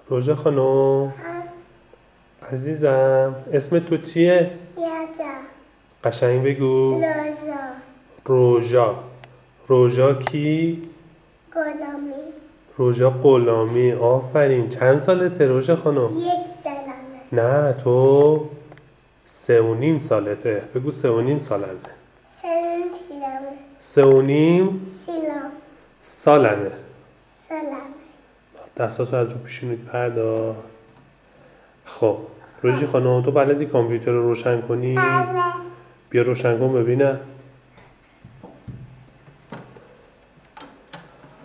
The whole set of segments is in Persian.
روژه خانم عزیزم، اسم تو چیه؟ یازا قشنگ بگو. لازا روژا. روژا کی؟ غلامی روژا غلامی. آفرین. چند سالته روژا خانم؟ 1 سالمه نه، تو 3.5 سالته. بگو 3.5 سالمه. 3 سالمه 3.5 سالمه. سالمه دستاتو از رو پیشونیت بردار. خب روژی خانم، تو بلدی کامپیوتر رو روشن کنی؟ بله بیا روشن کن ببینم.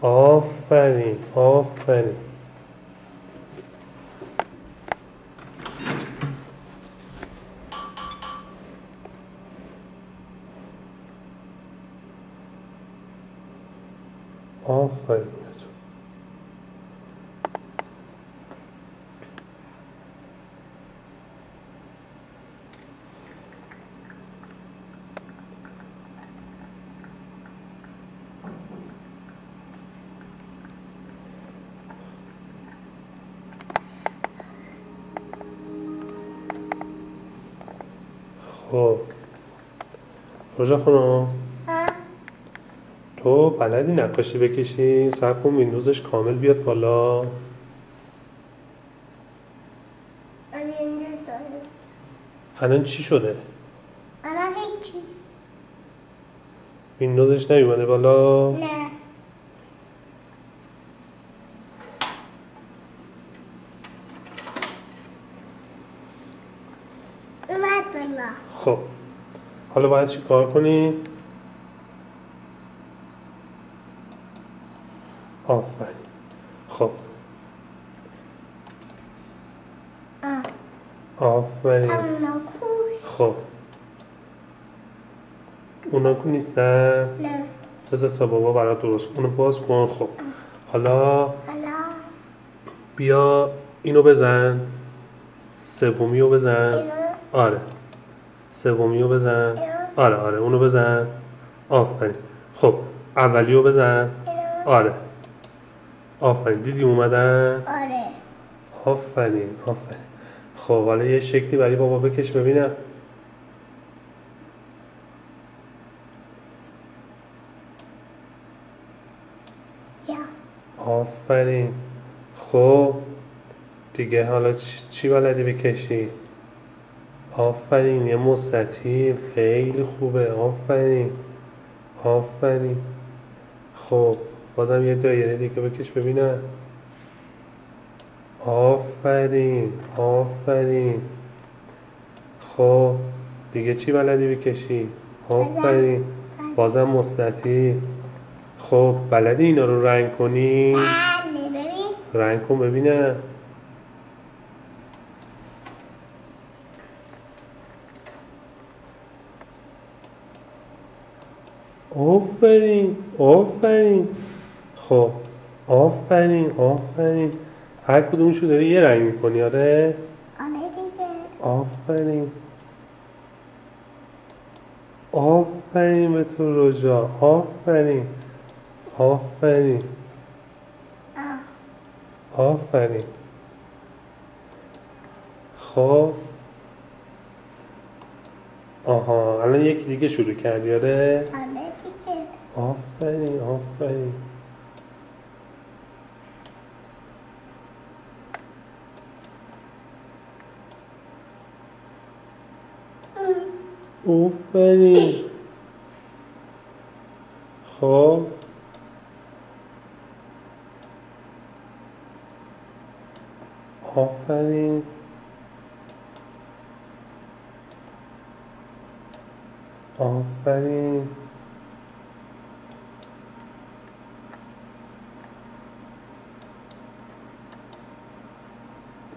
آفرین آفرین. آفرین. خب روژا خانم، ها تو بلدی نقاشی بکشی؟ صبر کن ویندوزش کامل بیاد بالا. اینجا داریم الان چی شده؟ الان هیچی ویندوزش نیومده بالا؟ نه اومد بالا خب حالا باید چی کار کنی؟ آفرین. خب آفرین. همونا کوش خب اونا که نیستن؟ نه بذار تا بابا برات درست اونو باز کن. خب حالا حالا بیا اینو بزن، سومیو بزن. اینو آره سومیو بزن. اینو آره اونو بزن. آفرین. خب اولیو بزن. اینو آره آفرین. دیدی اومدن؟ آره آفرین آفرین. خب حالا یه شکلی برای بابا بکش ببینم. یا آفرین. خب دیگه حالا چی بلدی بکشی؟ آفرین. یه مستطیل. خیلی خوبه. آفرین آفرین. خب بازم یه دایره دیگه بکش ببینم. آفرین آفرین. خب دیگه چی بلدی بکشی؟ آفرین. بازم مستطیل. خب بلدی اینا رو رنگ کنی؟ بله ببین رنگ کن ببینم. آفرین آفرین. خب آفرین آفرین. هر کدومشو داری یه رنگ میکنی. آره آره دیگه آفرین آفرین به تو روژا. آفرین آفرین آفرین. خب آها الان یکی دیگه شروع کردی. آره آره دیگه آفرین آفرین. آفرین. خب آفرین آفرین.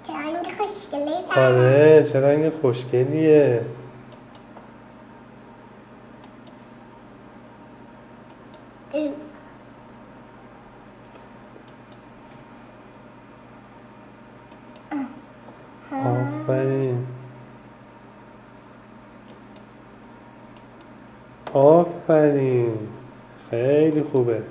چه رنگ خوشگلی آره چه رنگ خوشگلیه. آفرین آفرین. خیلی خوبه.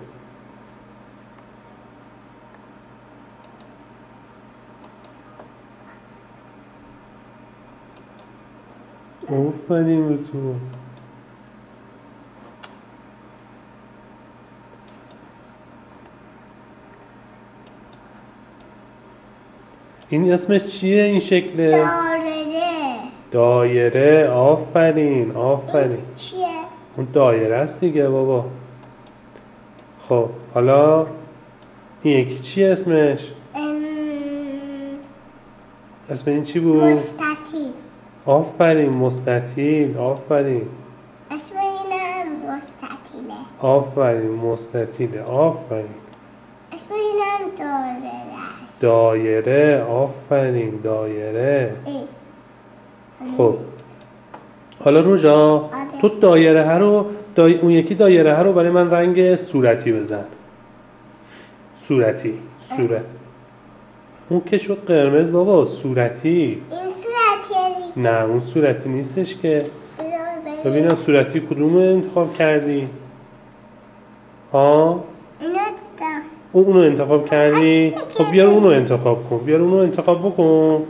آفرین به تو. این اسمش چیه این شکله؟ دایره. دایره. آفرین آفرین. این چیه؟ اون دایره است دیگه بابا. خب حالا این یکی چیه اسمش؟ اسم این چی بود؟ مستطیل. آفرین مستطیل. آفرین اسم اینم مستطیله. آفرین مستطیله. آفرین. اسم اینم دایره است. دایره. آفرین دایره. خب حالا روژا تو دایره ها رو اون یکی دایره ها رو برای من رنگ صورتی بزن. صورتی. صورت. اون که شد قرمز بابا. صورتی. این صورتیه دیگه. نه اون صورتی نیستش که. ببین. ببینم صورتی کدوم انتخاب کردی؟ ها؟ اینو دیدم. اونو انتخاب کردی؟ خب بیار اونو انتخاب کن. بیار اونو انتخاب بکن.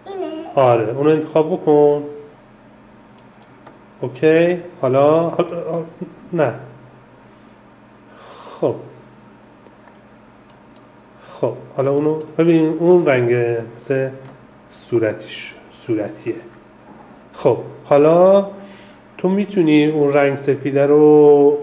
اینه. آره اونو انتخاب بکن. اوکی حالا نه. خب حالا اونو ببین اون رنگ مثل صورتیه. خب حالا تو میتونی اون رنگ سفیده رو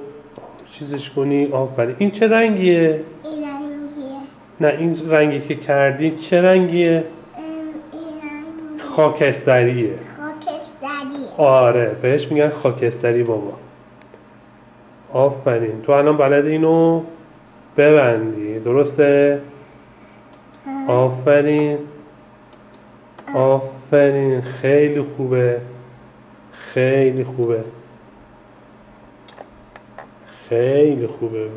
چیزش کنی. آفرین. این چه رنگیه؟ این رنگیه. نه این رنگی که کردی چه رنگیه؟ این رنگ خاکستریه. خاکستریه. آره بهش میگن خاکستری بابا. آفرین. تو الان بلد اینو ببندی درسته؟ آفرین آفرین. خیلی خوبه. خیلی خوبه. خیلی خوبه.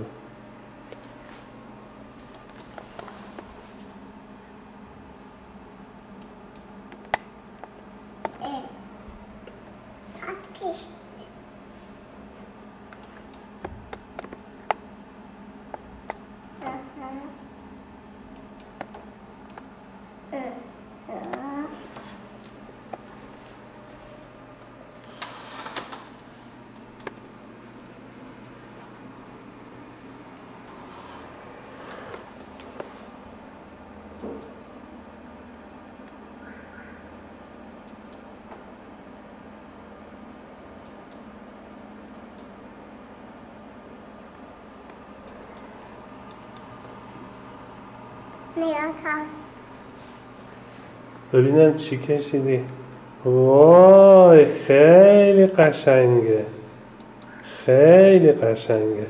خط کشید. نیا کن. ببینم چی کشیدی. وای خیلی قشنگه. خیلی قشنگه.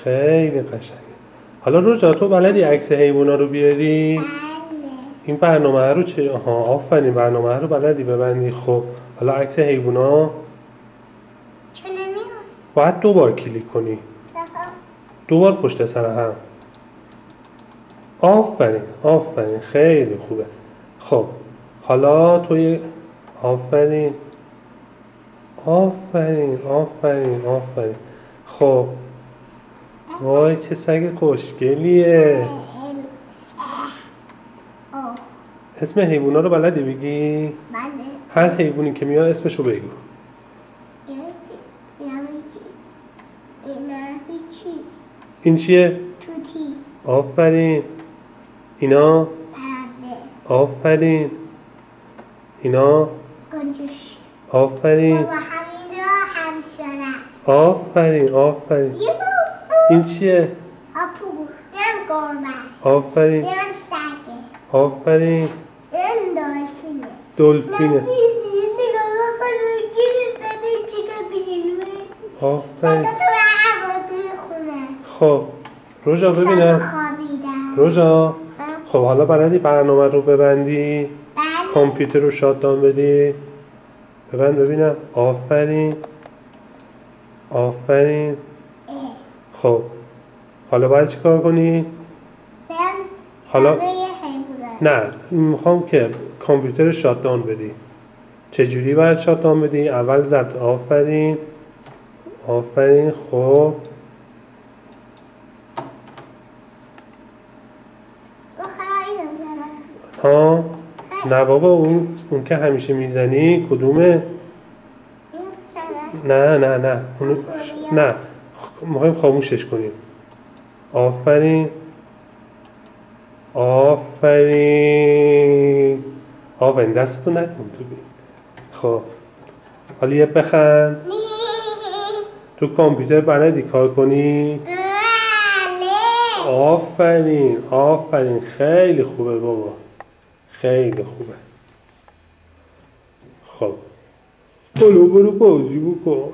خیلی قشنگه. حالا روژا تو بلدی عکس حیوونا رو بیاری؟ بله. این برنامه رو چه؟ آها آفرین برنامه رو بلدی ببندی. خب حالا عکس حیوونا چون نمیاد. باید 2 بار کلیک کنی. 2 بار پشت سر هم. آفرین آفرین. خیلی خوبه. خب حالا توی آفرین آفرین آفرین آفرین. خب وای چه سگ خوشگلیه. اسم حیوونا رو بلدی بگی؟ بله. هر حیوانی که میاد اسمشو بگو. این چیه؟ توتی. آفرین. اینا؟ پرنده. آفرین. اینا؟ گنجش. آفرین. بابا همین را همشاره است. آفرین آفرین. این چیه؟ هاپو. این گربه است. آفرین. این سگه. آفرین. این دلفینه. دلفینه. آفرین. خب روژا ببینم. روژا خب حالا بلدی برنامه رو ببندی؟ کامپیوتر رو شاتدان بدی؟ ببند ببینم. آفرین آفرین. خب حالا باید چی کار کنی؟ حالا نه میخوام که کامپیوتر شاتدان بدی. چجوری باید شاتدان بدی؟ اول ضبط. آفرین آفرین. خب نه بابا اون که همیشه میزنی کدومه؟ این سره. نه نه میخوایم خاموشش کنیم. آفرین آفرین آفرین، دستتو نکن تو بین. خب حالا یه بخند. تو کامپیوتر بلدی کار کنی؟ بله. آفرین آفرین، خیلی خوبه بابا، خیلی خوبه. خب برو بازی بکن.